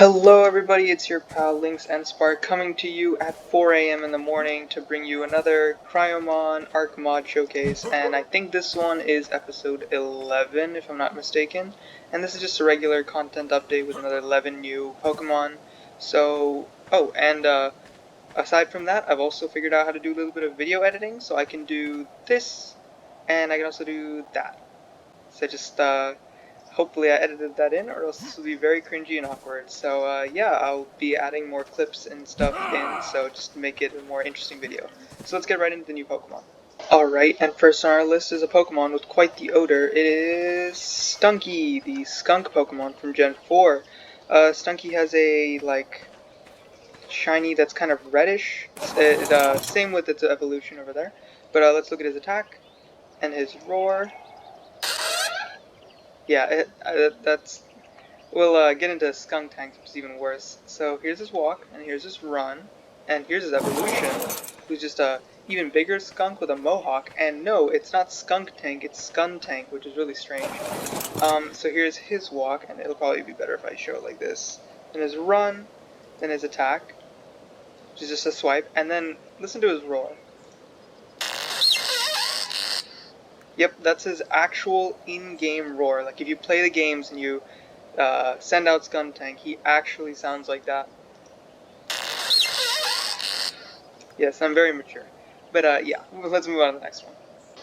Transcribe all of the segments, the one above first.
Hello everybody, it's your pal Lynx and Spark coming to you at 4 a.m. in the morning to bring you another Cryomon Arc Mod showcase, and I think this one is episode 11 if I'm not mistaken, and this is just a regular content update with another 11 new Pokemon. So, aside from that, I've also figured out how to do a little bit of video editing, so I can do this, and I can also do that. So hopefully I edited that in, or else this will be very cringy and awkward. So yeah, I'll be adding more clips and stuff in, so just to make it a more interesting video. So let's get right into the new Pokemon. Alright, and first on our list is a Pokemon with quite the odor. It is Stunky, the skunk Pokemon from Gen 4. Stunky has a, shiny that's kind of reddish. Same with its evolution over there. But let's look at his attack and his roar. Yeah, we'll get into skunk tanks, which is even worse. So here's his walk, and here's his run, and here's his evolution, who's just a even bigger skunk with a mohawk. And no, it's not skunk tank, it's skun tank, which is really strange. So here's his walk, and it'll probably be better if I show it like this. Then his run, then his attack, which is just a swipe, and then listen to his roar. Yep, that's his actual in-game roar. Like if you play the games and you send out Skuntank, he actually sounds like that. Yes, I'm very mature. But yeah, let's move on to the next one.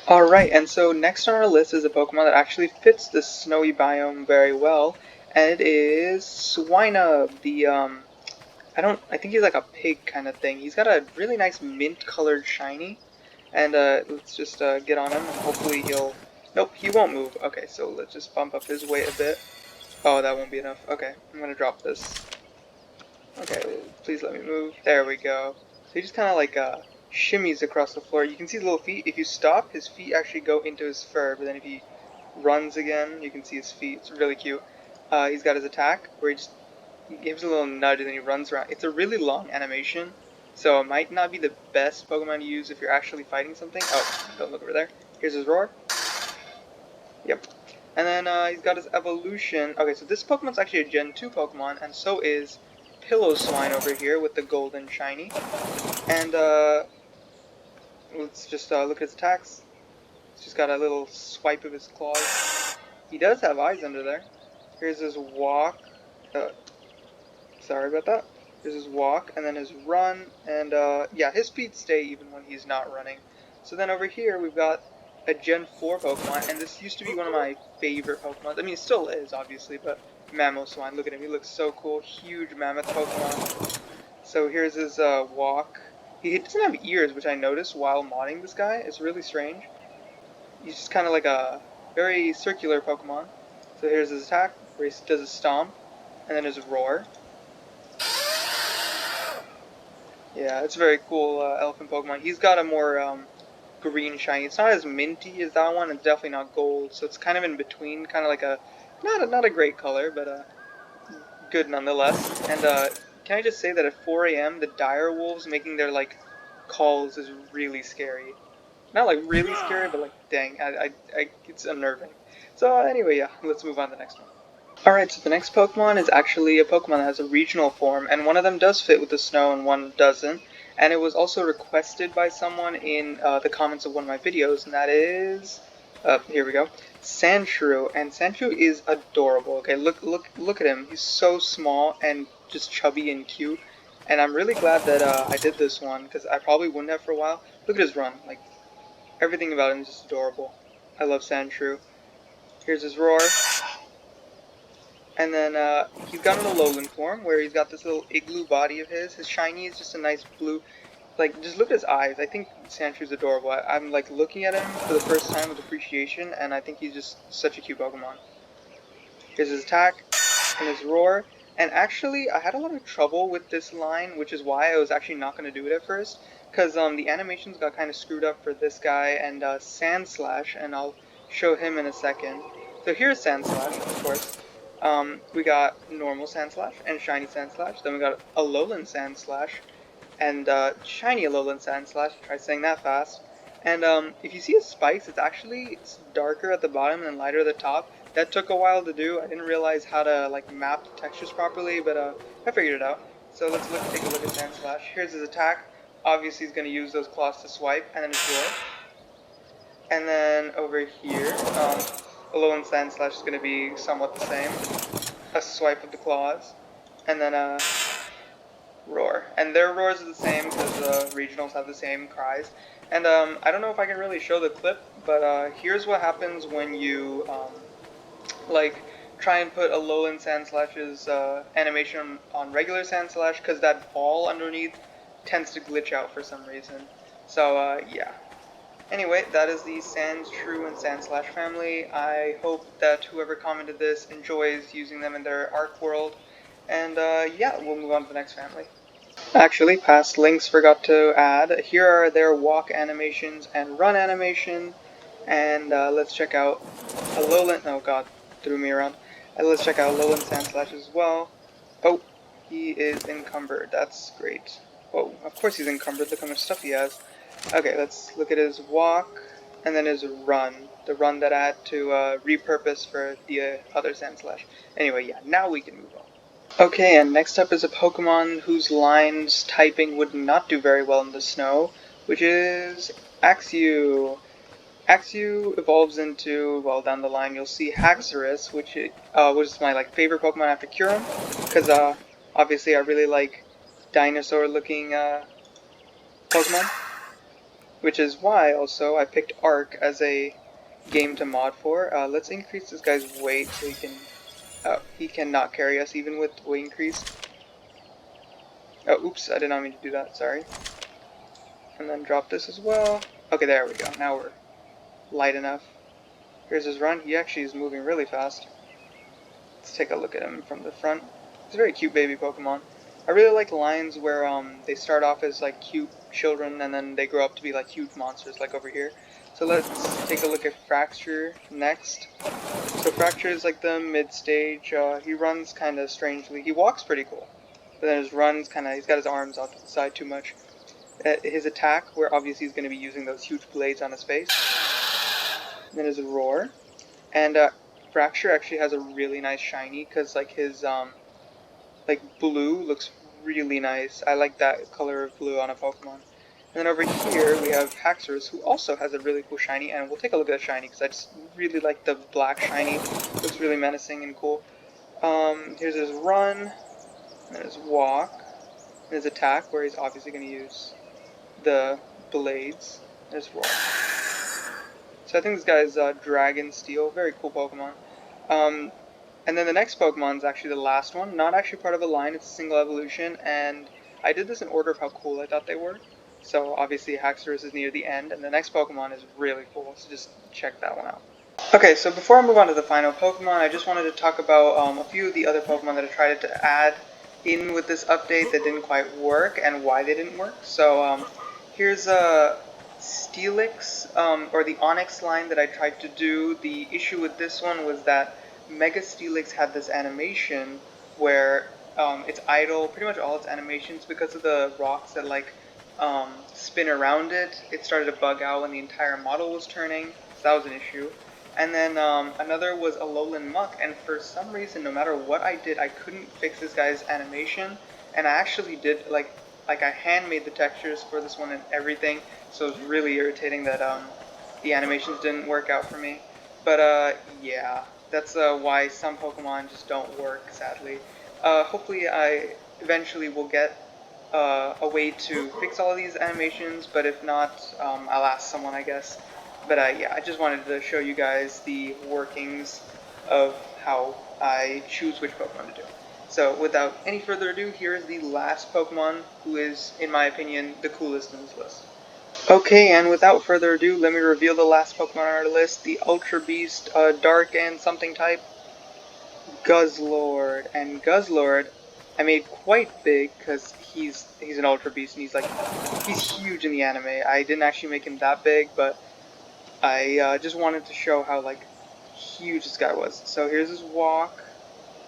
Alright, and so next on our list is a Pokemon that actually fits the snowy biome very well, and it is Swina, I think he's like a pig kind of thing. He's got a really nice mint-colored shiny, and let's just get on him, and hopefully nope, he won't move. Okay, so let's just bump up his weight a bit. Oh, that won't be enough. Okay, I'm gonna drop this. Okay, please let me move. There we go. So he just kind of shimmies across the floor. You can see his little feet. If you stop, his feet actually go into his fur, but then if he runs again, you can see his feet. It's really cute. He's got his attack, where he gives a little nudge and then he runs around. It's a really long animation, so it might not be the best Pokemon to use if you're actually fighting something. Oh, don't look over there. Here's his roar. Yep. And then he's got his evolution. Okay, so this Pokemon's actually a Gen 2 Pokemon, and so is Pillow-Swine over here with the golden shiny. And let's just look at his attacks. He's just got a little swipe of his claws. He does have eyes under there. Here's his walk. Sorry about that. Here's his walk, and then his run, and yeah, his feet stay even when he's not running. So then over here we've got a Gen 4 Pokemon, and this used to be one of my favorite Pokemon. I mean, it still is, obviously, but Mamoswine. Look at him, he looks so cool. Huge mammoth Pokemon. So here's his walk. He doesn't have ears, which I noticed while modding this guy. It's really strange. He's just kind of like a very circular Pokemon. So here's his attack, where he does a stomp, and then his roar. Yeah, it's a very cool elephant Pokemon. He's got a more green shiny. It's not as minty as that one. It's definitely not gold, so it's kind of in between, kind of like not a great color, but good nonetheless. And can I just say that at 4 a.m. the dire wolves making their calls is really scary. Not like really scary, but dang, it's unnerving. So anyway, yeah, let's move on to the next one. Alright, so the next Pokemon is actually a Pokemon that has a regional form, and one of them does fit with the snow and one doesn't. And it was also requested by someone in the comments of one of my videos, and that is, here we go, Sandshrew. And Sandshrew is adorable. Okay, look at him. He's so small and just chubby and cute. And I'm really glad that I did this one, because I probably wouldn't have for a while. Look at his run. Like, everything about him is just adorable. I love Sandshrew. Here's his roar. And then he's got an Alolan form where he's got this little igloo body of his. His shiny is just a nice blue. Like, just look at his eyes. I think Sandshrews adorable. I'm like looking at him for the first time with appreciation, and I think he's just such a cute Pokemon. Here's his attack and his roar. And actually, I had a lot of trouble with this line, which is why I was actually not going to do it at first. Because the animations got kind of screwed up for this guy and Sandslash, and I'll show him in a second. So here's Sandslash, of course. We got normal Sandslash and shiny Sandslash. Then we got Alolan Sandslash and shiny Alolan Sandslash. Try saying that fast. And if you see his spikes, it's darker at the bottom and lighter at the top. That took a while to do. I didn't realize how to like map the textures properly, but I figured it out. So let's take a look at Sandslash. Here's his attack. Obviously he's going to use those claws to swipe, and then his roar. And then over here, Alolan Sandslash is going to be somewhat the same. A swipe of the claws, and then a roar. And their roars are the same because regionals have the same cries. And I don't know if I can really show the clip, but here's what happens when you like try and put Alolan Sandslash's animation on regular Sandslash, because that ball underneath tends to glitch out for some reason. So yeah. Anyway, that is the Sandshrew and Sandslash family. I hope that whoever commented this enjoys using them in their Arc world. And yeah, we'll move on to the next family. Actually, past links forgot to add. Here are their walk animations and run animation. And let's check out Alolan. Oh god, threw me around. Let's check out Alolan Sandslash as well. Oh, he is encumbered. That's great. Oh, of course he's encumbered. Look how much stuff he has. Okay, let's look at his walk and then his run. The run that I had to repurpose for the other Sandslash. Anyway, yeah, now we can move on. Okay, and next up is a Pokemon whose line's typing would not do very well in the snow, which is Axious. Axious evolves into, well, down the line you'll see Haxorus, which was my favorite Pokemon after Kyurem, because obviously I really like dinosaur-looking Pokemon, which is why also I picked Arc as a game to mod for. Let's increase this guy's weight so he cannot carry us even with weight increase. Oh, oops, I did not mean to do that, sorry. And then drop this as well. Okay, there we go. Now we're light enough. Here's his run. He actually is moving really fast. Let's take a look at him from the front. He's a very cute baby Pokemon. I really like lines where they start off as cute children and then they grow up to be huge monsters like over here. So let's take a look at Fracture next. So Fracture is the mid stage. He runs kind of strangely. He walks pretty cool. But then his runs he's got his arms out to the side too much. His attack, where obviously he's going to be using those huge blades on his face. And then his roar. And Fracture actually has a really nice shiny, because his blue looks really nice. I like that color of blue on a Pokemon. And then over here we have Haxorus, who also has a really cool shiny, and we'll take a look at the shiny because I just really like the black shiny. It looks really menacing and cool. Here's his run, and his walk, and his attack, where he's obviously going to use the blades. There's roar. So I think this guy's Dragon Steel, very cool Pokemon. And then the next Pokemon is actually the last one, not actually part of a line, it's a single evolution, and I did this in order of how cool I thought they were. So obviously Haxorus is near the end, and the next Pokemon is really cool, so just check that one out. Okay, so before I move on to the final Pokemon, I just wanted to talk about a few of the other Pokemon that I tried to add in with this update that didn't quite work, and why they didn't work. So here's Steelix, or the Onyx line that I tried to do. The issue with this one was that Mega Steelix had this animation where it's idle, pretty much all its animations, because of the rocks that spin around it. It started to bug out when the entire model was turning, so that was an issue. And then another was Alolan Muck, and for some reason, no matter what I did, I couldn't fix this guy's animation. And I actually did I hand made the textures for this one and everything, so it was really irritating that the animations didn't work out for me. But yeah, that's why some Pokemon just don't work, sadly. Hopefully I eventually will get a way to fix all of these animations, but if not, I'll ask someone, I guess. But yeah, I just wanted to show you guys the workings of how I choose which Pokemon to do. So without any further ado, here is the last Pokemon who is, in my opinion, the coolest in this list. Okay, and without further ado, let me reveal the last Pokemon on our list, the Ultra Beast, Dark and something type, Guzzlord. And Guzzlord I made quite big because he's an Ultra Beast and he's huge in the anime. I didn't actually make him that big, but I just wanted to show how huge this guy was. So here's his walk.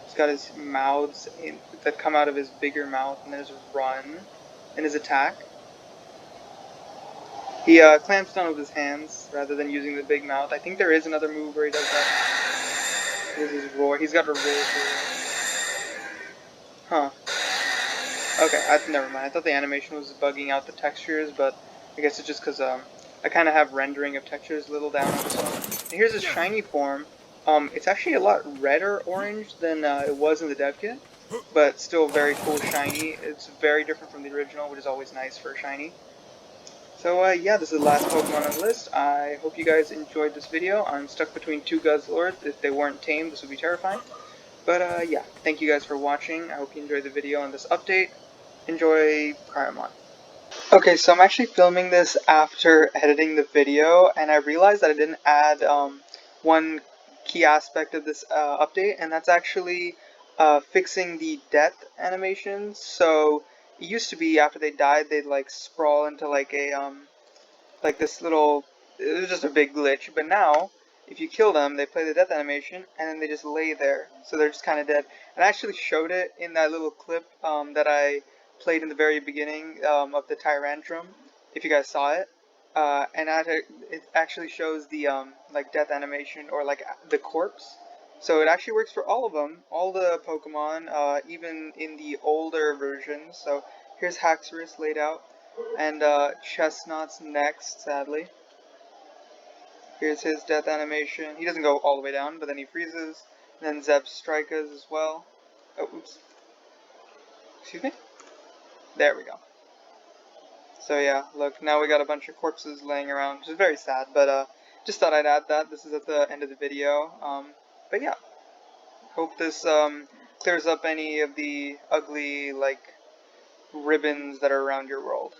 He's got his mouths that come out of his bigger mouth, and there's his run and his attack. He clamps down with his hands rather than using the big mouth. I think there is another move where he does that. This is roar. He's got a roar for real. Huh. Okay, never mind. I thought the animation was bugging out the textures, but I guess it's just because I kind of have rendering of textures a little down on this one. And here's his shiny form. It's actually a lot redder orange than it was in the dev kit, but still very cool shiny. It's very different from the original, which is always nice for a shiny. So yeah, this is the last Pokemon on the list. I hope you guys enjoyed this video. I'm stuck between two Guzzlords. If they weren't tamed, this would be terrifying. But yeah, thank you guys for watching. I hope you enjoyed the video on this update. Enjoy Cryomon. Okay, so I'm actually filming this after editing the video, and I realized that I didn't add one key aspect of this update, and that's actually fixing the death animations. So it used to be after they died, they'd like sprawl into like a like this little, it was just a big glitch, but now if you kill them they play the death animation and then they just lay there, so they're just kind of dead. And I actually showed it in that little clip that I played in the very beginning of the Tyrantrum, if you guys saw it, and it actually shows the like death animation or like the corpse. So it actually works for all of them, all the Pokemon, even in the older versions. So here's Haxorus laid out. And Chestnut's next, sadly. Here's his death animation. He doesn't go all the way down, but then he freezes. And then Zebstrika's as well. Oh, oops. Excuse me? There we go. So yeah, look, now we got a bunch of corpses laying around, which is very sad, but just thought I'd add that. This is at the end of the video. But yeah, hope this clears up any of the ugly, like, ribbons that are around your world.